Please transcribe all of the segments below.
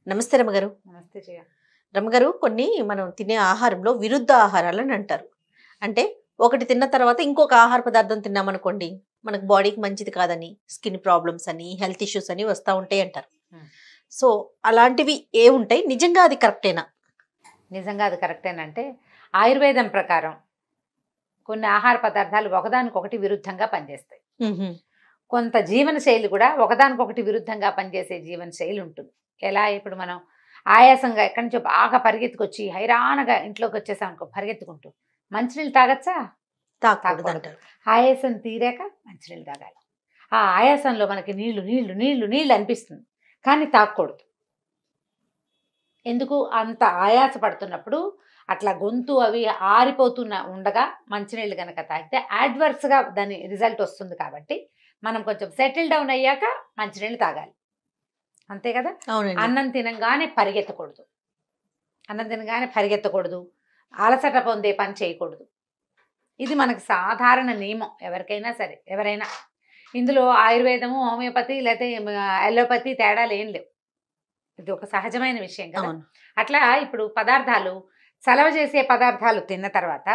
నమస్తే రమగారు. నమస్తే జయ. రమగారు, కొన్ని మనం తినే ఆహారంలో విరుద్ధ ఆహారాలని అంటారు. అంటే ఒకటి తిన్న తర్వాత ఇంకొక ఆహార పదార్థం తిన్నామనుకోండి, మనకు బాడీకి మంచిది కాదని, స్కిన్ ప్రాబ్లమ్స్ అని, హెల్త్ ఇష్యూస్ అని వస్తూ ఉంటాయి అంటారు. సో అలాంటివి ఏ ఉంటాయి? నిజంగా అది కరెక్టేనా? నిజంగా అది కరెక్టేనంటే ఆయుర్వేదం ప్రకారం కొన్ని ఆహార పదార్థాలు ఒకదానికొకటి విరుద్ధంగా పనిచేస్తాయి. కొంత జీవన శైలి కూడా ఒకదానికొకటి విరుద్ధంగా పనిచేసే జీవన శైలి ఉంటుంది. ఎలా ఇప్పుడు మనం ఆయాసంగా ఎక్కడి నుంచో బాగా పరిగెత్తుకొచ్చి హైరాణగా ఇంట్లోకి వచ్చేసాం అనుకో, పరిగెత్తుకుంటూ మంచినీళ్ళు తాగచ్చా? తాగకూడదు అంటారు. ఆయాసం తీరాక మంచినీళ్ళు తాగాలి. ఆ ఆయాసంలో మనకి నీళ్లు నీళ్లు నీళ్లు నీళ్లు అనిపిస్తుంది, కానీ తాగకూడదు. ఎందుకు? అంత ఆయాస పడుతున్నప్పుడు అట్లా గొంతు అవి ఆరిపోతున్న ఉండగా మంచినీళ్ళు కనుక తాగితే యాడ్వర్స్గా దాని రిజల్ట్ వస్తుంది. కాబట్టి మనం కొంచెం సెటిల్ డౌన్ అయ్యాక మంచినీళ్ళు తాగాలి, అంతే కదా. అవునండి. అన్నం తినంగానే పరిగెత్తకూడదు, అన్నం తినగానే పరిగెత్తకూడదు, అలసట పొందే పని చేయకూడదు. ఇది మనకి సాధారణ నియమం, ఎవరికైనా సరే. ఎవరైనా ఇందులో ఆయుర్వేదము, హోమియోపతి లేకపోతే అలోపతి తేడాలు ఏం లేవు. ఇది ఒక సహజమైన విషయం కదా. అవును. అట్లా ఇప్పుడు పదార్థాలు, చలవ చేసే పదార్థాలు తిన్న తర్వాత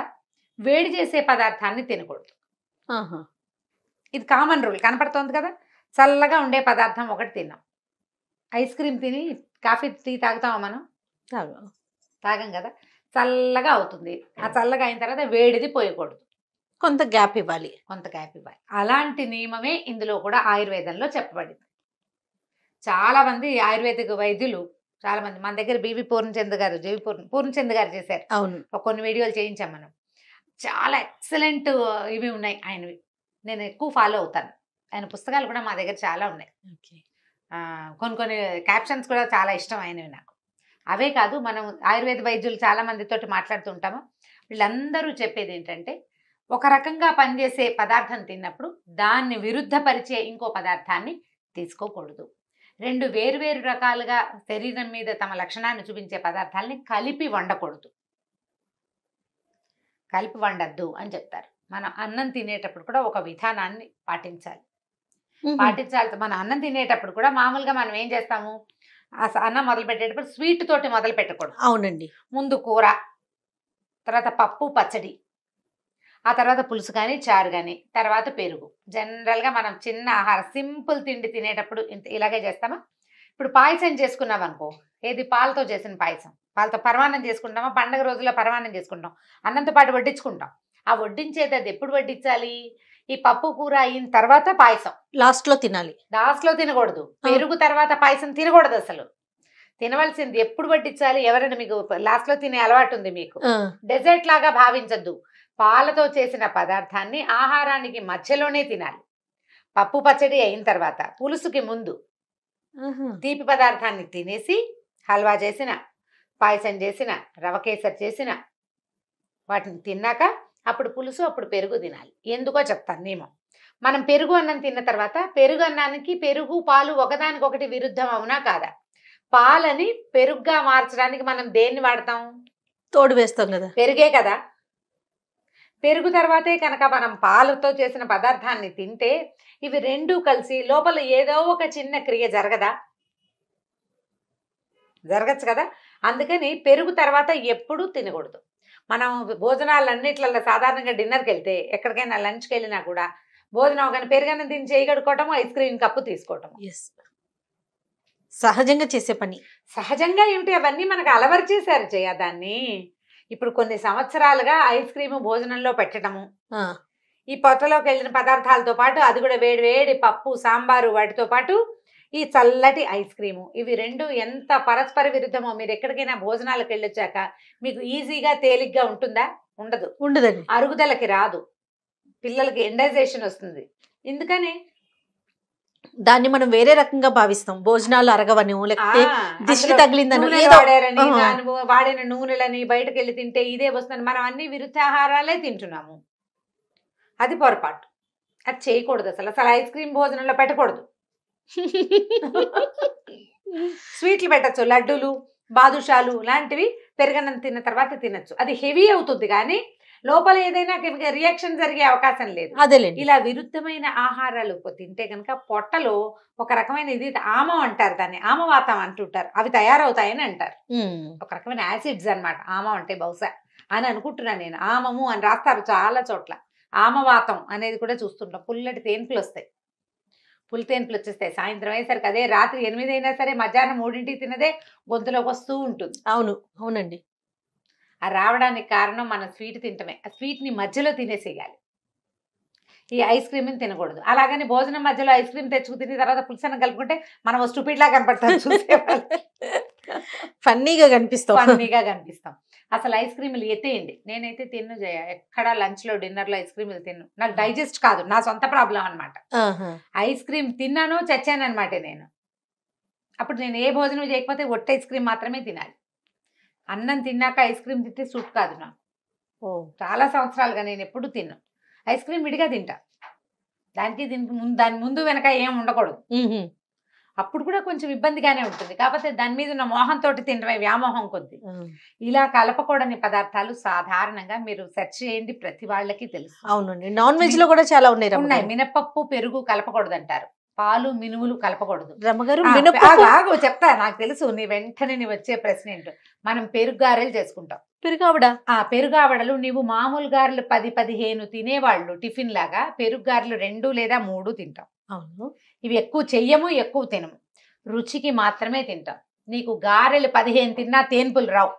వేడి చేసే పదార్థాన్ని తినకూడదు. ఆహా. ఇది కామన్ రూల్ కనపడుతోంది కదా. చల్లగా ఉండే పదార్థం ఒకటి తిన్నాం, ఐస్ క్రీమ్ తిని కాఫీ టీ తాగుతామా మనం? తాగం కదా. చల్లగా అవుతుంది, ఆ చల్లగా అయిన తర్వాత వేడిది పోయకూడదు, కొంత గ్యాప్ ఇవ్వాలి. కొంత గ్యాప్ ఇవ్వాలి. అలాంటి నియమమే ఇందులో కూడా ఆయుర్వేదంలో చెప్పబడింది. చాలామంది ఆయుర్వేదిక వైద్యులు, చాలామంది మన దగ్గర బీవీ పూర్ణచంద్ గారు, పూర్ణచంద్ గారు చేశారు. అవును. కొన్ని వీడియోలు చేయించాం మనం. చాలా ఎక్సలెంట్ ఇవి ఉన్నాయి ఆయనవి. నేను ఎక్కువ ఫాలో అవుతాను. ఆయన పుస్తకాలు కూడా మా దగ్గర చాలా ఉన్నాయి. కొన్ని క్యాప్షన్స్ కూడా చాలా ఇష్టం ఆయనవి నాకు. అవే కాదు, మనం ఆయుర్వేద వైద్యులు చాలా మందితోటి మాట్లాడుతూ ఉంటాము. వీళ్ళందరూ చెప్పేది ఏంటంటే, ఒక రకంగా పనిచేసే పదార్థం తిన్నప్పుడు దాన్ని విరుద్ధపరిచే ఇంకో పదార్థాన్ని తీసుకోకూడదు. రెండు వేరువేరు రకాలుగా శరీరం మీద తమ లక్షణాన్ని చూపించే పదార్థాలని కలిపి వండకూడదు, కలిపి వండద్దు అని చెప్తారు. మనం అన్నం తినేటప్పుడు కూడా ఒక విధానాన్ని పాటించాలి. మన అన్నం తినేటప్పుడు కూడా మామూలుగా మనం ఏం చేస్తాము, అన్నం మొదలు పెట్టేటప్పుడు స్వీట్ తోటి మొదలు పెట్టకూడదు. అవునండి. ముందు కూర, తర్వాత పప్పు పచ్చడి, ఆ తర్వాత పులుసు కానీ చారు కానీ, తర్వాత పెరుగు. జనరల్గా మనం చిన్న ఆహారం సింపుల్ తిండి తినేటప్పుడు ఇలాగే చేస్తామా? ఇప్పుడు పాయసం చేసుకున్నాం అనుకో, ఏది పాలతో చేసిన పాయసం, పాలతో పరమాన్నం చేసుకుంటామా? పండగ రోజుల్లో పరమాన్నం చేసుకుంటాం, అన్నంతో పాటు వడ్డించుకుంటాం. ఆ వడ్డించేది అది ఎప్పుడు వడ్డించాలి? ఈ పప్పు కూర అయిన తర్వాత పాయసం లాస్ట్లో తినాలి. లాస్ట్లో తినకూడదు. పెరుగు తర్వాత పాయసం తినకూడదు. అసలు తినవలసింది ఎప్పుడు వడ్డించాలి? ఎవరైనా మీకు లాస్ట్లో తినే అలవాటు ఉంది మీకు, డెజర్ట్ లాగా భావించద్దు. పాలతో చేసిన పదార్థాన్ని ఆహారానికి మధ్యలోనే తినాలి. పప్పు పచ్చడి అయిన తర్వాత, పులుసుకి ముందు తీపి పదార్థాన్ని తినేసి, హల్వా చేసిన, పాయసం చేసిన, రవ కేసరి చేసిన వాటిని తిన్నాక అప్పుడు పులుసు, అప్పుడు పెరుగు తినాలి. ఎందుకో చెప్తాను నియమం. మనం పెరుగు అన్నం తిన్న తర్వాత, పెరుగు అన్నానికి పెరుగు పాలు ఒకదానికొకటి విరుద్ధం అవునా కాదా? పాలని పెరుగుగా మార్చడానికి మనం దేన్ని వాడతాం? తోడు వేస్తాం కదా, పెరుగే కదా. పెరుగు తర్వాతే కనుక మనం పాలతో చేసిన పదార్థాన్ని తింటే, ఇవి రెండూ కలిసి లోపల ఏదో ఒక చిన్న క్రియ జరగదా? జరగచ్చు కదా. అందుకని పెరుగు తర్వాత ఎప్పుడూ తినకూడదు. మనం భోజనాలన్నిట్లలో సాధారణంగా డిన్నర్కి వెళ్తే, ఎక్కడికైనా లంచ్కి వెళ్ళినా కూడా భోజనం అవగానే పెరుగన్నం తిని చేయగడుకోవటము, ఐస్ క్రీమ్ కప్పు తీసుకోవటం సహజంగా చేసే పని. సహజంగా ఏమిటి, అవన్నీ మనకు అలవర్చేశారు దాన్ని. ఇప్పుడు కొన్ని సంవత్సరాలుగా ఐస్ క్రీము భోజనంలో పెట్టడము, ఈ పొట్టలోకి వెళ్ళిన పదార్థాలతో పాటు అది కూడా వేడి వేడి పప్పు సాంబారు వాటితో పాటు ఈ చల్లటి ఐస్ క్రీము, ఇవి రెండు ఎంత పరస్పర విరుద్ధమో. మీరు ఎక్కడికైనా భోజనాలకు వెళ్ళొచ్చాక మీకు ఈజీగా తేలిగ్గా ఉంటుందా? ఉండదండి. అరుగుదలకి రాదు, పిల్లలకి ఇండైజేషన్ వస్తుంది. ఎందుకని? దాన్ని మనం వేరే రకంగా భావిస్తాం. భోజనాలు అరగవని, లేకపోతే దిష్టి తగిలిందని, వాడిన నూనెలని బయటకు వెళ్ళి తింటే ఇదే వస్తుంది. మనం అన్ని విరుద్ధాహారాలే తింటున్నాము. అది పొరపాటు, అది చేయకూడదు. అసలు ఐస్ క్రీమ్ భోజనంలో పెట్టకూడదు. స్వీట్లు పెట్టచ్చు, లడ్డూలు, బాదుషాలు లాంటివి పెరుగన్నం తిన్న తర్వాత తినచ్చు. అది హెవీ అవుతుంది, కానీ లోపల ఏదైనా రియాక్షన్ జరిగే అవకాశం లేదు. అదేలేండి. ఇలా విరుద్ధమైన ఆహారాలు తింటే కనుక పొట్టలో ఒక రకమైన ఇది ఆమం అంటారు, దాన్ని ఆమవాతం అంటుంటారు, అవి తయారవుతాయని అంటారు. ఒక రకమైన యాసిడ్స్ అన్నమాట ఆమం అంటే, బహుశా అని అనుకుంటున్నాను నేను. ఆమము అని రాస్తారు చాలా చోట్ల. ఆమవాతం అనేది కూడా చూస్తుంటాం. పుల్లటి తేన్పులు వస్తాయి, పులి తేన్పులు వచ్చేస్తాయి సాయంత్రం అయ్యేసరికి. అదే రాత్రి 8 అయినా సరే మధ్యాహ్నం 3ంటికి తినదే గొంతులోకి వస్తూ ఉంటుంది. అవును, అవునండి. ఆ రావడానికి కారణం మనం స్వీట్ తింటమే. ఆ స్వీట్ని మధ్యలో తినేసేయాలి. ఈ ఐస్ క్రీమ్ని తినకూడదు. అలాగని భోజనం మధ్యలో ఐస్ క్రీమ్ తెచ్చుకు తిని తర్వాత పులుసన్నం కలుపుకుంటే మనం స్టూపిడ్ లా కనపడతాం చూసేవాళ్ళు. ఫన్నీగా కనిపిస్తాం. ఫన్నీగా కనిపిస్తాం. అసలు ఐస్ క్రీములు ఎత్తేయండి. నేనైతే తిన్ను జయ, ఎక్కడ లంచ్లో డిన్నర్లో ఐస్ క్రీములు తిన్ను. నాకు డైజెస్ట్ కాదు, నా సొంత ప్రాబ్లం అనమాట. ఐస్ క్రీమ్ తిన్నాను చచ్చాను అనమాట నేను. అప్పుడు నేను ఏ భోజనం చేయకపోతే ఒట్టి ఐస్ క్రీమ్ మాత్రమే తినాలి. అన్నం తిన్నాక ఐస్ క్రీమ్ తింటే సూట్ కాదు నాకు. చాలా సంవత్సరాలుగా నేను ఎప్పుడు తిన్నా. ఐస్ క్రీమ్ విడిగా తింటా, దాని ముందు వెనక ఏం ఉండకూడదు. అప్పుడు కూడా కొంచెం ఇబ్బందిగానే ఉంటుంది, కాకపోతే దాని మీద ఉన్న మోహంతో తినడమే, వ్యామోహం కొద్ది. ఇలా కలపకూడని పదార్థాలు సాధారణంగా మీరు సెర్చ్ చేయండి, ప్రతి వాళ్ళకి తెలుసు. అవునండి, నాన్ వెజ్ లో కూడా చాలా ఉన్నాయి. మినపప్పు పెరుగు కలపకూడదు అంటారు, పాలు మినుములు కలపకూడదు. రమ్మగారు చెప్తా, నాకు తెలుసు నీ వెంటనే నీ వచ్చే ప్రశ్న ఏంటో. మనం పెరుగు గారెలు చేసుకుంటాం. పెరుగావడలు నీవు మామూలు గారెలు 10-15 తినేవాళ్ళు టిఫిన్ లాగా పెరుగు గారెలు 2 లేదా 3 తింటాం. అవును, ఇవి ఎక్కువ చెయ్యము, ఎక్కువ తినము, రుచికి మాత్రమే తింటాం. నీకు గారెలు 15 తిన్నా తేన్పులు రావు.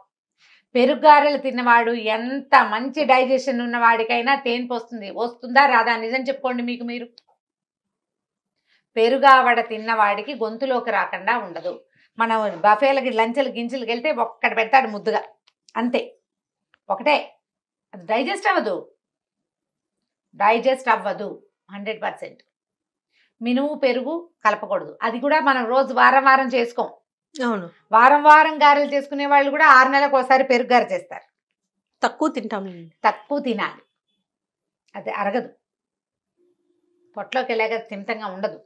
పెరుగు గారెలు తిన్నవాడు ఎంత మంచి డైజెషన్ ఉన్నవాడికైనా తేన్పు వస్తుందా రాదా? నిజం చెప్పుకోండి మీకు మీరు. పెరుగావడ తిన్నవాడికి గొంతులోకి రాకుండా ఉండదు. మనం బఫేలకి లంచ్లు గింజలకి వెళ్తే ఒక్కటి పెడతాడు ముద్దుగా, అంతే, ఒకటే. అది డైజెస్ట్ అవ్వదు 100%. మినుము పెరుగు కలపకూడదు. అది కూడా మనం రోజు వారం చేసుకోం. అవును, వారం గారెలు చేసుకునే వాళ్ళు కూడా 6 నెలలకు ఒకసారి పెరుగు గారె చేస్తారు. తక్కువ తింటాం, తక్కువ తినాలి, అది అరగదు, పొట్లోకి వెళ్ళాక తింటంగా ఉండదు.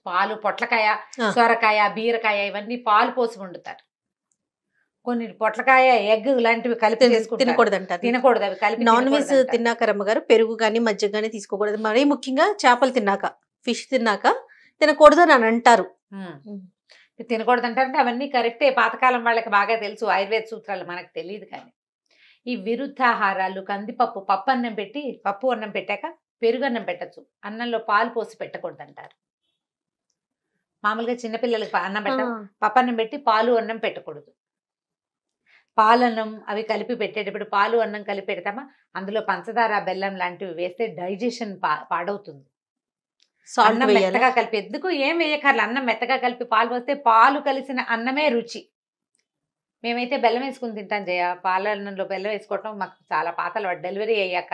పాలు, పొట్లకాయ, సొరకాయ, బీరకాయ ఇవన్నీ పాలు పోసి వండుతారు. కొన్ని పొట్లకాయ, ఎగ్ లాంటివి కలిపి తినకూడదంటారు. తినకూడదు, అవి కలిపి. నాన్ వెజ్ తిన్నాక రమ్మగారు పెరుగు కానీ మజ్జిగ కానీ తీసుకోకూడదు. మరీ ముఖ్యంగా చేపలు తిన్నాక, ఫిష్ తిన్నాక తినకూడదు అని అంటారు. తినకూడదు అంటారంటే అవన్నీ కరెక్టే, పాతకాలం వాళ్ళకి బాగా తెలుసు, ఆయుర్వేద సూత్రాలు మనకు తెలియదు. కానీ ఈ విరుద్ధాహారాలు, కందిపప్పు, పప్పు అన్నం పెట్టాక పెరుగు అన్నం పెట్టచ్చు, అన్నంలో పాలు పోసి పెట్టకూడదు అంటారు. మామూలుగా చిన్నపిల్లలకి అన్నం పెట్టాం, పప్పు అన్నం పెట్టి పాలు అన్నం పెట్టకూడదు. పాలన్నం అవి కలిపి పెట్టేటప్పుడు పాలు అన్నం కలిపి పెడతామా, అందులో పంచదార, బెల్లం లాంటివి వేస్తే డైజెషన్ పాడవుతుంది. అన్నం మెత్తగా కలిపి, ఎందుకు ఏం వేయకర్ల, అన్నం మెత్తగా కలిపి పాలు పోస్తే పాలు కలిసిన అన్నమే రుచి. మేమైతే బెల్లం వేసుకుని తింటాం జయ. పాలన్నంలో బెల్లం వేసుకోవటం మాకు చాలా పాతలు. డెలివరీ అయ్యాక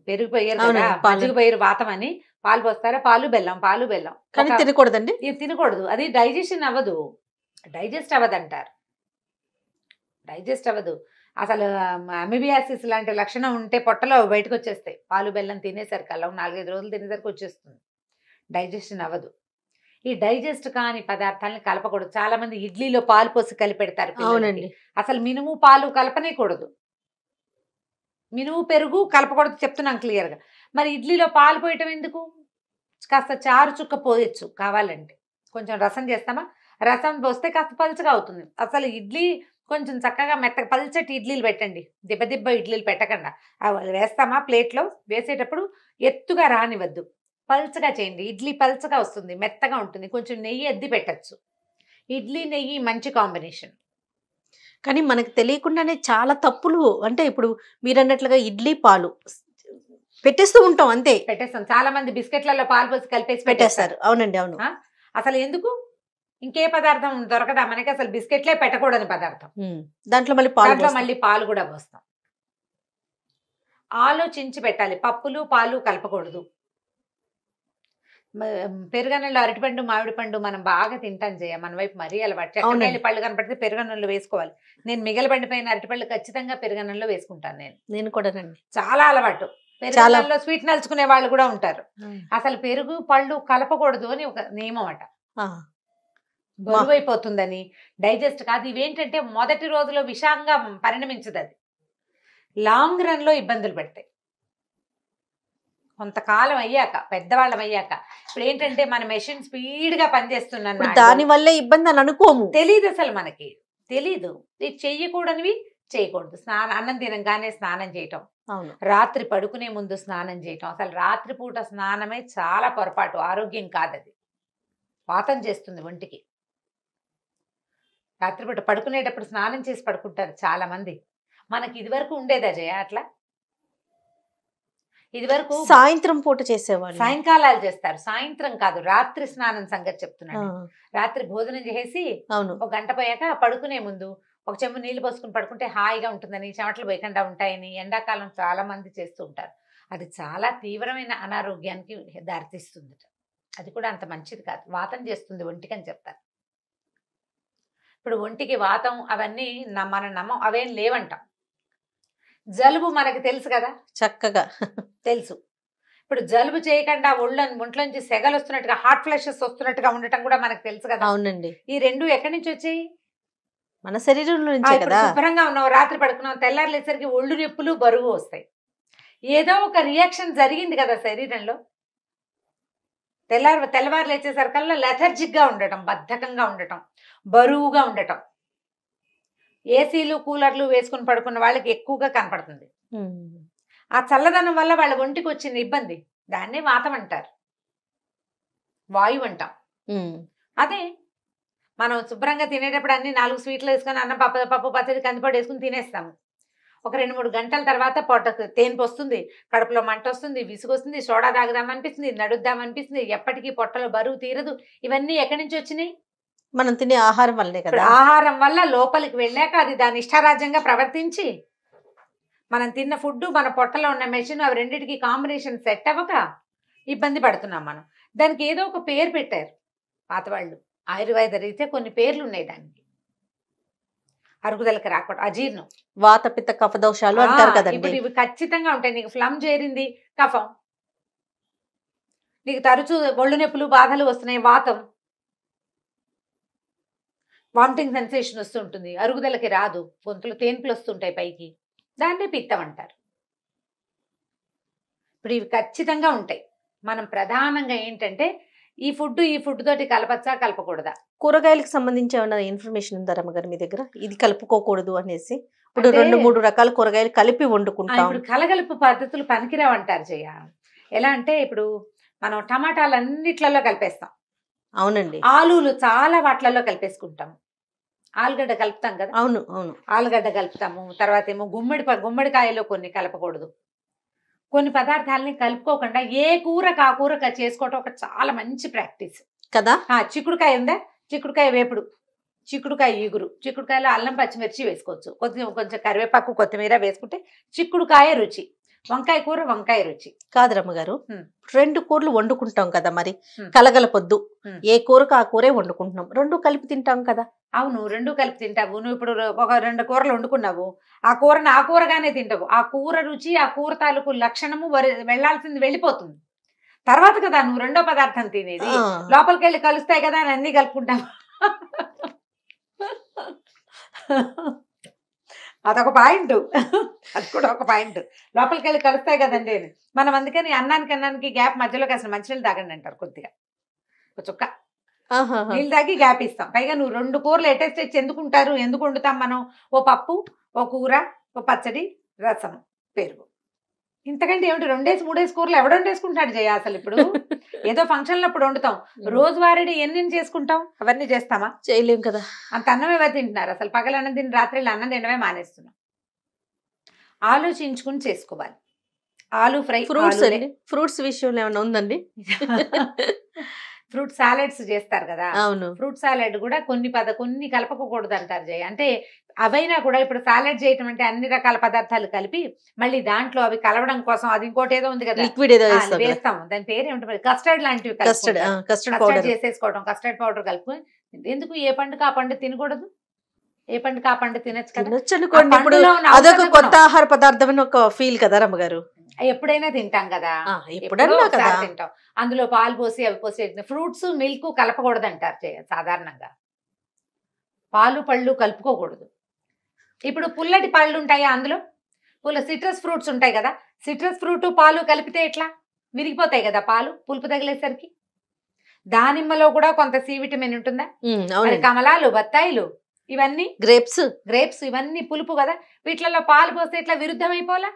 పెరుగు పోయారు కదా, మజ్జిగ పోయారు వాతం అని పాలు పోస్తారా, పాలు బెల్లం తినకూడదండి. తినకూడదు, అది డైజెషన్ అవ్వదు, డైజెస్ట్ అవ్వదంటారు. డైజెస్ట్ అవ్వదు అసలు. అమీబియాసిస్ లాంటి లక్షణం ఉంటే పొట్టలో బయటకు వచ్చేస్తాయి. పాలు బెల్లం తినేసరికి అలా 4-5 రోజులు తినేసరికి వచ్చేస్తుంది, డైజెషన్ అవ్వదు. ఈ డైజెస్ట్ కాని పదార్థాలను కలపకూడదు. చాలా మంది ఇడ్లీలో పాలు పోసి కలిపి పెడతారు. అవునండి, అసలు మినుము పాలు కలపనేకూడదు, మినుము పెరుగు కలపకూడదు చెప్తున్నాం క్లియర్గా. మరి ఇడ్లీలో పాలు పోయటం ఎందుకు? కాస్త చారు చుక్క పోయచ్చు కావాలంటే. కొంచెం రసం చేస్తామా, రసం పోస్తే కాస్త పలుచగా అవుతుంది. అసలు ఇడ్లీ కొంచెం చక్కగా మెత్తగా పల్చటి ఇడ్లీలు పెట్టండి, దిబ్బ ఇడ్లీలు పెట్టకుండా. వేస్తామా ప్లేట్లో, వేసేటప్పుడు ఎత్తుగా రానివద్దు, పల్చగా చేయండి. ఇడ్లీ పల్చగా వస్తుంది, మెత్తగా ఉంటుంది. కొంచెం నెయ్యి అద్ది పెట్టచ్చు. ఇడ్లీ నెయ్యి మంచి కాంబినేషన్. కానీ మనకు తెలియకుండానే చాలా తప్పులు, అంటే ఇప్పుడు మీరు అన్నట్లుగా ఇడ్లీ పాలు పెట్టేస్తూ ఉంటాం, అంతే పెట్టేస్తాం. చాలా మంది బిస్కెట్లలో పాలు పోసి కలిపేసి పెట్టేస్తారు. అవునండి, అవును. అసలు ఎందుకు? ఇంకే పదార్థం దొరకదా మనకి? అసలు బిస్కెట్లే పెట్టకూడని పదార్థం, దాంట్లో మళ్ళీ పాలు కూడా పోస్తాం. ఆలోచించి పెట్టాలి. పప్పులు పాలు కలపకూడదు. పెరుగన్నంలో అరటిపండు, మామిడి పండు మనం బాగా తింటాం చేయ, మన వైపు మరీ అలవాటు. చెక్కకాయలు పళ్ళు కనపడితే పెరుగన్నంలో వేసుకోవాలి. నేను మిగలబండిపోయిన అరటిపళ్ళు ఖచ్చితంగా పెరుగన్నంలో వేసుకుంటాను. నేను కూడా చాలా అలవాటు. పెరుగన్నంలో స్వీట్ నలుచుకునే వాళ్ళు కూడా ఉంటారు. అసలు పెరుగు పళ్ళు కలపకూడదు అని ఒక నియమం అట. బరువు అయిపోతుందని, డైజెస్ట్ కాదు. ఇవేంటంటే మొదటి రోజులో విషంగా పరిణమించదు, అది లాంగ్ రన్ లో ఇబ్బందులు పెడతాయి. కొంతకాలం అయ్యాక, పెద్దవాళ్ళం అయ్యాక, ఇప్పుడు ఏంటంటే మన మెషిన్ స్పీడ్ గా పనిచేస్తున్నాను, దాని వల్లే ఇబ్బంది అని అనుకోము. తెలీదు, అసలు మనకి తెలీదు. ఇది చెయ్యకూడనివి చేయకూడదు. అన్నం తినంగానే స్నానం చేయటం, అవును, రాత్రి పడుకునే ముందు స్నానం చేయటం. అసలు రాత్రిపూట స్నానమే చాలా పొరపాటు, ఆరోగ్యం కాదది, వాతం చేస్తుంది ఒంటికి. రాత్రిపూట పడుకునేటప్పుడు స్నానం చేసి పడుకుంటారు చాలా మంది. మనకి ఇదివరకు ఉండేదా జయ అట్లా? ఇదివరకు సాయంత్రం పూట చేసేవాళ్ళు, సాయంకాలాలు చేస్తారు, సాయంత్రం కాదు, రాత్రి స్నానం సంగతి చెప్తున్నాను. రాత్రి భోజనం చేసి అవును, ఒక గంట పోయాక పడుకునే ముందు ఒక చెంబు నీళ్లు పోసుకుని పడుకుంటే హాయిగా ఉంటుందని, చెమటలు పోయకుండా ఉంటాయని ఎండాకాలం చాలా మంది చేస్తూ ఉంటారు. అది చాలా తీవ్రమైన అనారోగ్యానికి దారితీస్తుంది. అది కూడా అంత మంచిది కాదు, వాతం చేస్తుంది ఒంటికి అని చెప్తారు. ఇప్పుడు ఒంటికి వాతం అవన్నీ మనం నమ్మం, అవేం లేవంటాం. జలుబు మనకి తెలుసు కదా, చక్కగా తెలుసు. ఇప్పుడు జలుబు చేయకుండా ఒంట్లోంచి సెగలు వస్తున్నట్టుగా, హాట్ ఫ్లషెస్ వస్తున్నట్టుగా ఉండటం కూడా మనకు తెలుసు కదా. అవునండి, ఈ రెండు ఎక్కడి నుంచి వచ్చాయి? మన శరీరం నుంచే కదా. శుభ్రంగా ఉన్నావు, రాత్రి పడుకున్నావు, తెల్లారులేసరికి ఒళ్ళు నొప్పులు, బరువు వస్తాయి. ఏదో ఒక రియాక్షన్ జరిగింది కదా శరీరంలో. తెల్లవారు లేచేసరికల్లా లెథర్జిక్ గా ఉండటం, బద్ధకంగా ఉండటం, బరువుగా ఉండటం. ఏసీలు కూలర్లు వేసుకుని పడుకున్న వాళ్ళకి ఎక్కువగా కనపడుతుంది. ఆ చల్లదనం వల్ల వాళ్ళ ఒంటికి వచ్చిన ఇబ్బంది, దాన్నే వాతం అంటారు, వాయువు అంటాం. అదే మనం శుభ్రంగా తినేటప్పుడు అన్ని 4 స్వీట్లు వేసుకొని అన్నం, పప్పు పచ్చడి, కందిపొడి వేసుకుని తినేస్తాము. ఒక 2-3 గంటల తర్వాత పొట్టకు తేన్పు వస్తుంది, కడుపులో మంట వస్తుంది, విసుగు వస్తుంది, సోడా తాగుదామనిపిస్తుంది, నడుద్దామనిపిస్తుంది, ఎప్పటికీ పొట్టలో బరువు తీరదు. ఇవన్నీ ఎక్కడి నుంచి వచ్చినాయి? మనం తినే ఆహారం వల్లే కదా. ఆహారం వల్ల లోపలికి వెళ్ళాక అది దాని ఇష్టారాజ్యంగా ప్రవర్తించి, మనం తిన్న ఫుడ్, మన పొట్టలో ఉన్న మెషిన్, అవి రెండింటికి కాంబినేషన్ సెట్ అవ్వక ఇబ్బంది పడుతున్నాం మనం. దానికి ఏదో ఒక పేరు పెట్టారు పాతవాళ్ళు, ఆయుర్వేద రీత్యా కొన్ని పేర్లు ఉన్నాయి దానికి. అరుగుదలకి రాకూడదు, అజీర్ణం, వాత పిత్త కఫ దోషాలు అంటారు కదండి. ఇప్పుడు ఇవి ఖచ్చితంగా ఉంటాయి. నీకు ఫ్లమ్ చేరింది, కఫం. నీకు తరచూ ఒళ్ళు నొప్పులు, బాధలు వస్తున్నాయి, వాతం. వామిటింగ్ సెన్సేషన్ వస్తుంటుంది, అరుగుదలకి రాదు, గొంతులు తేన్పులు వస్తుంటాయి పైకి, దాన్నే పిత్తం అంటారు. ఇప్పుడు ఇవి ఖచ్చితంగా ఉంటాయి. మనం ప్రధానంగా ఏంటంటే ఈ ఫుడ్ తోటి కలపచ్చా కలపకూడదా? కూరగాయలకు సంబంధించి ఏమైనా ఇన్ఫర్మేషన్ ఉందా రమ్మగారు మీ దగ్గర? ఇది కలుపుకోకూడదు అనేసి. ఇప్పుడు 2-3 రకాల కూరగాయలు కలిపి వండుకుంటాం. ఇప్పుడు కలగలుపు పద్ధతులు పనికిరావు అంటారు జయ. ఎలా అంటే ఇప్పుడు మనం టమాటాలు అన్నిట్లలో కలిపేస్తాం. అవునండి. ఆలులు చాలా వాటిలలో కలిపేసుకుంటాం. ఆలుగడ్డ కలుపుతాం కదా. అవును అవును, ఆలుగడ్డ కలుపుతాము. తర్వాత ఏమో గుమ్మడికాయలో కొన్ని కలపకూడదు. కొన్ని పదార్థాలని కలుపుకోకుండా ఏ కూరకు ఆ కూర చేసుకోవటం ఒక చాలా మంచి ప్రాక్టీస్ కదా. చిక్కుడుకాయ ఉందా, చిక్కుడుకాయ వేపుడు, చిక్కుడుకాయ ఈగురు, చిక్కుడుకాయలో అల్లం పచ్చిమిర్చి వేసుకోవచ్చు, కొంచెం కరివేపాకు కొత్తిమీర వేసుకుంటే చిక్కుడుకాయ రుచి. వంకాయ కూర వంకాయ రుచి కాదు రమ్మగారు. 2 కూరలు వండుకుంటాం కదా, మరి కలగలపొద్దు. ఏ కూరకు ఆ కూరే వండుకుంటున్నాం, 2 కలిపి తింటాం కదా. అవును, 2 కలిపి తింటావు. నువ్వు ఇప్పుడు ఒక 2 కూరలు వండుకున్నావు, ఆ కూరని ఆ కూరగానే తింటావు. ఆ కూర రుచి, ఆ కూర తాలూకు లక్షణము వెళ్లాల్సింది వెళ్ళిపోతుంది. తర్వాత కదా నువ్వు రెండో పదార్థం తినేది. లోపలికి వెళ్ళి కలుస్తాయి కదా అని అన్ని కలుపుకుంటావు. అదొక పాయింట్, అది కూడా ఒక పాయింట్. లోపలికి వెళ్ళి కలుస్తాయి కదండి మనం. అందుకని అన్నానికి గ్యాప్ మధ్యలోకి అసలు మంచినీళ్ళు తాగండి అంటారు. కొద్దిగా ఒక చుక్క నీళ్ళు తాగి గ్యాప్ ఇస్తాం. పైగా నువ్వు 2 కూరలు అటాచ్ చేసి ఎందుకు వండుతాం మనం? ఓ పప్పు, ఓ కూర, ఓ పచ్చడి, రసం, పెరుగు. ఇంతకంటే ఏమిటి? 2-3 కూరలు ఎవడు వండేసుకుంటాడు జయ? అసలు ఇప్పుడు ఏదో ఫంక్షన్లో అప్పుడు వండుతాం, రోజువారీ ఎన్ని చేసుకుంటాం? అవన్నీ చేస్తామా? చేయలేం కదా. అంత అన్నం ఎవరు తింటున్నారు? అసలు పగల అన్నం తిని రాత్రి అన్నం తినడమే మానేస్తున్నాం. ఆలోచించుకుని చేసుకోవాలి. ఆలు ఫ్రై, ఫ్రూట్స్ విషయంలో ఏమైనా ఉందండి? ఫ్రూట్ సాలెడ్స్ చేస్తారు కదా. అవును, ఫ్రూట్ సాలెడ్ కూడా కొన్ని కలపకూడదు అంటారు జయ. అంటే అవైనా కూడా ఇప్పుడు సాలెడ్ చేయటం అంటే అన్ని రకాల పదార్థాలు కలిపి మళ్ళీ దాంట్లో అవి కలవడం కోసం అది ఇంకోటి ఏదో ఉంది కదా, లిక్విడ్ ఏదో వేస్తాము. దాని పేరు ఏమిటి? కస్టర్డ్ లాంటివి, కస్టర్డ్ చేసేసుకోవడం, కస్టర్డ్ పౌడర్ కలుపుకొని. ఎందుకు? ఏ పండుగ ఆ పండు తినకూడదు? ఏ పండుగ ఆ పండు తినచ్చు కదా. అదొక కొత్త ఆహార పదార్థం అని ఒక ఫీల్ కదా రమ్మగారు. ఎప్పుడైనా తింటాం కదా, ఎప్పుడన్నా కదా తింటాం. అందులో పాలు పోసి అవి పోసి. ఫ్రూట్స్ మిల్క్ కలపకూడదు అంటారు సాధారణంగా. పాలు పళ్ళు కలుపుకోకూడదు. ఇప్పుడు పుల్లటి పళ్ళు ఉంటాయా? అందులో సిట్రస్ ఫ్రూట్స్ ఉంటాయి కదా, సిట్రస్ ఫ్రూట్ పాలు కలిపితే ఎట్లా విరిగిపోతాయి కదా పాలు పులుపు తగిలేసరికి. దానిమ్మలో కూడా కొంత సి విటమిన్ ఉంటుందా? మరి కమలాలు, బత్తాయిలు, ఇవన్నీ గ్రేప్స్ ఇవన్నీ పులుపు కదా, వీటిలలో పాలు పోస్తే ఇట్లా విరుద్ధమైపోలా?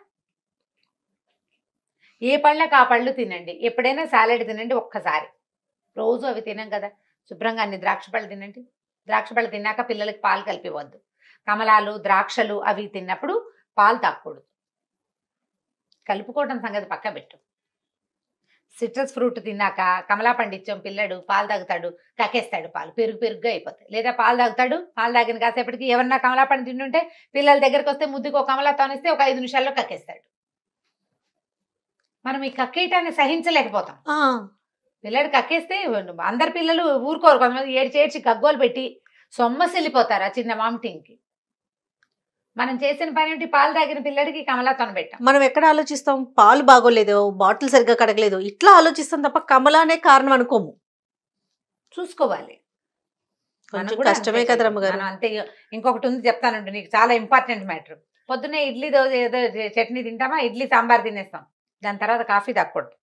ఏ పళ్ళకి ఆ పళ్ళు తినండి, ఎప్పుడైనా సాలెడ్ తినండి ఒక్కసారి, రోజు అవి తినం కదా. శుభ్రంగా అన్ని ద్రాక్ష పళ్ళు తినండి. ద్రాక్ష పళ్ళు తిన్నాక పిల్లలకి పాలు కలిపివద్దు. కమలాలు, ద్రాక్షలు అవి తిన్నప్పుడు పాలు తాగకూడదు. కలుపుకోవడం సంగతి పక్క పెట్టు. సిట్రస్ ఫ్రూట్ తిన్నాక కమలా పండిచ్చం పిల్లడు పాలు తాగుతాడు, కక్కేస్తాడు, పాలు పెరుగుగా అయిపోతాయి. లేదా పాలు తాగుతాడు, పాలు తాగిన కాసేపటికి ఎవరన్నా కమలా పండు తింటుంటే పిల్లల దగ్గరికి వస్తే ముద్దుకు ఒక కమలా తోనిస్తే ఒక 5 నిమిషాల్లో కక్కేస్తాడు. మనం ఈ కక్కేయటాన్ని సహించలేకపోతాం. పిల్లడు కక్కేస్తే అందరు పిల్లలు ఊరుకోరు, కొంతమంది ఏడ్చి గగ్గోలు పెట్టి సొమ్మసిల్లిపోతారు ఆ చిన్న వామిటింగ్కి. మనం చేసిన పని ఏంటి? పాలు తాగిన పిల్లడికి కమలాతోన పెట్టాం. మనం ఎక్కడ ఆలోచిస్తాం? పాలు బాగోలేదు, బాటిల్ సరిగ్గా కడగలేదు, ఇట్లా ఆలోచిస్తాం తప్ప కమలానే కారణం అనుకోము. చూసుకోవాలి. కొంచెం కష్టమే కదా రమ్మగారు. అంతే. ఇంకొకటి ఉంది చెప్తానండి నీకు, చాలా ఇంపార్టెంట్ మ్యాటర్. పొద్దున్నే ఇడ్లీ దోశ ఏదో చట్నీ తింటామా, ఇడ్లీ సాంబార్ తినేస్తాం, దాని తర్వాత కాఫీ తాగకూడదు.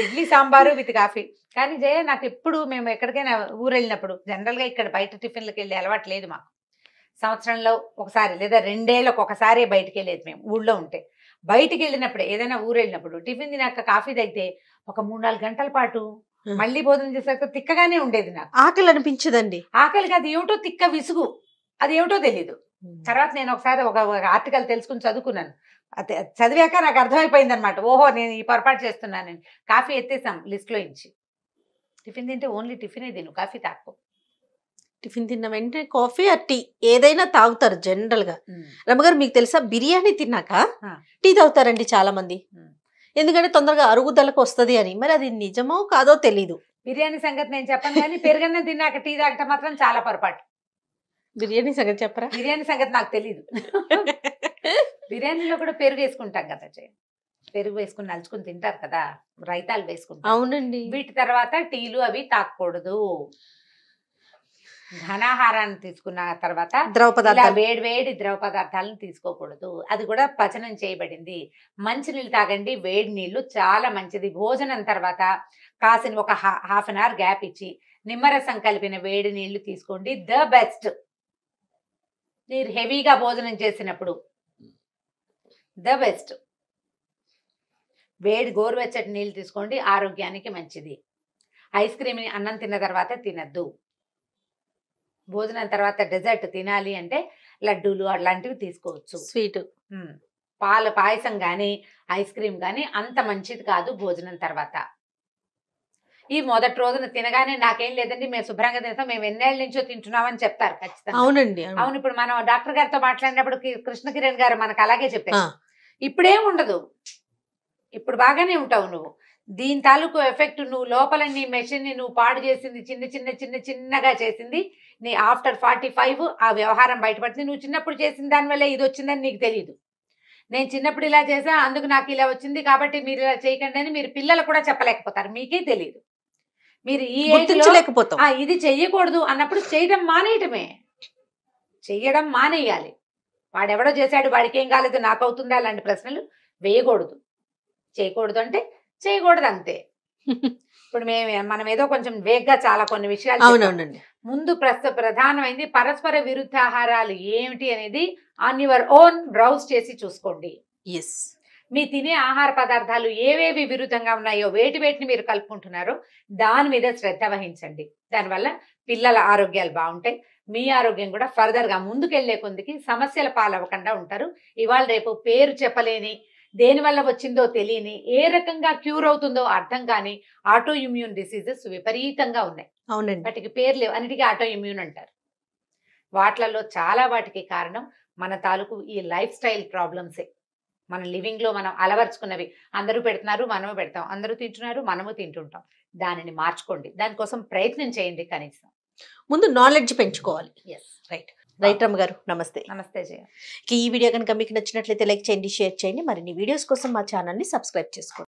Idli sambar with coffee. కానీ జయ నాకు ఎప్పుడు మేము ఎక్కడికైనా ఊరు వెళ్ళినప్పుడు జనరల్గా ఇక్కడ బయట టిఫిన్లకు వెళ్ళే అలవాటు లేదు మాకు. సంవత్సరంలో ఒకసారి లేదా 2 ఏళ్ళకు ఒకసారి బయటికి వెళ్ళేది మేము ఊళ్ళో ఉంటే. బయటికి వెళ్ళినప్పుడు ఏదైనా ఊరు వెళ్ళినప్పుడు టిఫిన్ తినాక కాఫీ తాగితే ఒక 3-4 గంటల పాటు మళ్ళీ భోజనం చేసాక తిక్కగానే ఉండేది. నాకు ఆకలి అనిపించదండి. ఆకలికి అది ఏమిటో తిక్క విసుగు, అది ఏమిటో తెలీదు. తర్వాత నేను ఒకసారి ఒక ఆర్టికల్ తెలుసుకుని చదువుకున్నాను. చదివాక నాకు అర్థమైపోయింది అనమాట, ఓహో నేను ఈ పొరపాటు చేస్తున్నాను. నేను కాఫీ ఎత్తేసాం లిస్ట్లో ఇచ్చి. టిఫిన్ తింటే ఓన్లీ టిఫినే తిను, కాఫీ తాకు. టిఫిన్ తిన్న వెంటనే కాఫీ ఆ టీ ఏదైనా తాగుతారు జనరల్ గా. రమ్మగారు మీకు తెలుసా, బిర్యానీ తిన్నాక టీ తాగుతారండి చాలా మంది, ఎందుకంటే తొందరగా అరుగుదలకు వస్తుంది అని. మరి అది నిజమో కాదో తెలీదు. బిర్యానీ సంగతి నేను చెప్పను, కానీ పెరుగన్నం తిన్నాక టీ తాగటం మాత్రం చాలా పొరపాటు. బిర్యానీ సంగతి చెప్పరా? బిర్యానీ సంగతి నాకు తెలీదు. బిర్యానీలో కూడా పెరుగు వేసుకుంటాం కదా, పెరుగు వేసుకుని నలుచుకుని తింటారు కదా, రైతాలు వేసుకుంటారు. అవునండి. వీటి తర్వాత టీలు అవి తాగకూడదు. ఘనాహారాన్ని తీసుకున్న తర్వాత వేడి ద్రవ పదార్థాలను తీసుకోకూడదు. అది కూడా పచనం చేయబడింది. మంచినీళ్ళు తాగండి, వేడి నీళ్లు చాలా మంచిది. భోజనం తర్వాత కాసిన ఒక హాఫ్ అన్ అవర్ గ్యాప్ ఇచ్చి నిమ్మరసం కలిపిన వేడి నీళ్లు తీసుకోండి, ద బెస్ట్. మీరు హెవీగా భోజనం చేసినప్పుడు ద బెస్ట్. వేడి గోరువెచ్చటి నీళ్ళు తీసుకోండి, ఆరోగ్యానికి మంచిది. ఐస్ క్రీమ్ని అన్నం తిన్న తర్వాత తినద్దు. భోజనం తర్వాత డెజర్ట్ తినాలి అంటే లడ్డూలు అలాంటివి తీసుకోవచ్చు, స్వీట్. పాయసం కానీ ఐస్ క్రీమ్ కానీ అంత మంచిది కాదు భోజనం తర్వాత. ఈ మొదటి రోజున తినగానే నాకేం లేదండి మేము శుభ్రంగా తింటాం, మేము ఎన్నేళ్ళ నుంచో తింటున్నామని చెప్తారు ఖచ్చితంగా. అవునండి. అవును. ఇప్పుడు మనం డాక్టర్ గారితో మాట్లాడినప్పుడు కృష్ణ కిరణ్ గారు మనకు అలాగే చెప్పారు, ఇప్పుడేం ఉండదు, ఇప్పుడు బాగానే ఉంటావు నువ్వు. దీని తాలూకు ఎఫెక్ట్ నువ్వు లోపల నీ మెషిన్ని నువ్వు పాడు చేసింది, చిన్నగా చేసింది నీ ఆఫ్టర్ 45 ఆ వ్యవహారం బయటపడుతుంది. నువ్వు చిన్నప్పుడు చేసిన దానివల్ల ఇది వచ్చిందని నీకు తెలియదు. నేను చిన్నప్పుడు ఇలా చేసా అందుకు నాకు ఇలా వచ్చింది కాబట్టి మీరు ఇలా చేయకండి అని మీరు పిల్లలు కూడా చెప్పలేకపోతారు, మీకే తెలియదు. మీరు ఈ గుర్తించలేకపోతాం. ఇది చెయ్యకూడదు అన్నప్పుడు చేయడం మానేయాలి. వాడెవడో చేశాడు వాడికి ఏం కాలేదు నాకు అవుతుందా అలాంటి ప్రశ్నలు వేయకూడదు. చేయకూడదు అంటే చేయకూడదు అంతే. ఇప్పుడు మనం ఏదో కొంచెం వేగ్గా చాలా కొన్ని విషయాలు ముందు ప్రధానమైంది పరస్పర విరుద్ధాహారాలు ఏమిటి అనేది ఆన్ యువర్ ఓన్ బ్రౌజ్ చేసి చూసుకోండి. మీ తినే ఆహార పదార్థాలు ఏవేవి విరుద్ధంగా ఉన్నాయో వేటిని మీరు కలుపుకుంటున్నారో దాని మీద శ్రద్ధ వహించండి. దానివల్ల పిల్లల ఆరోగ్యాలు బాగుంటాయి, మీ ఆరోగ్యం కూడా ఫర్దర్గా ముందుకెళ్లే కొందికి సమస్యల పాలవ్వకుండా ఉంటారు. ఇవాళ రేపు పేరు చెప్పలేని, దేనివల్ల వచ్చిందో తెలియని, ఏ రకంగా క్యూర్ అవుతుందో అర్థం కాని ఆటో ఇమ్యూన్ డిసీజెస్ విపరీతంగా ఉన్నాయి. అవునండి. వాటికి పేరు లేవు, అన్నిటికీ ఆటో ఇమ్యూన్ అంటారు. వాటిలలో చాలా వాటికి కారణం మన తాలూకు ఈ లైఫ్ స్టైల్ ప్రాబ్లమ్సే. మన లివింగ్ లో మనం అలవర్చుకున్నవి. అందరూ పెడుతున్నారు మనము పెడతాం, అందరూ తింటున్నారు మనము తింటుంటాం. దానిని మార్చుకోండి, దానికోసం ప్రయత్నం చేయండి. కనీసం ముందు నాలెడ్జ్ పెంచుకోవాలి. రైట్ రమ్మ గారు, నమస్తే. నమస్తే జయ. ఈ వీడియో కనుక మీకు నచ్చినట్లయితే లైక్ చేయండి, షేర్ చేయండి. మరిన్ని వీడియోస్ కోసం మా ఛానల్ని సబ్స్క్రైబ్ చేసుకోండి.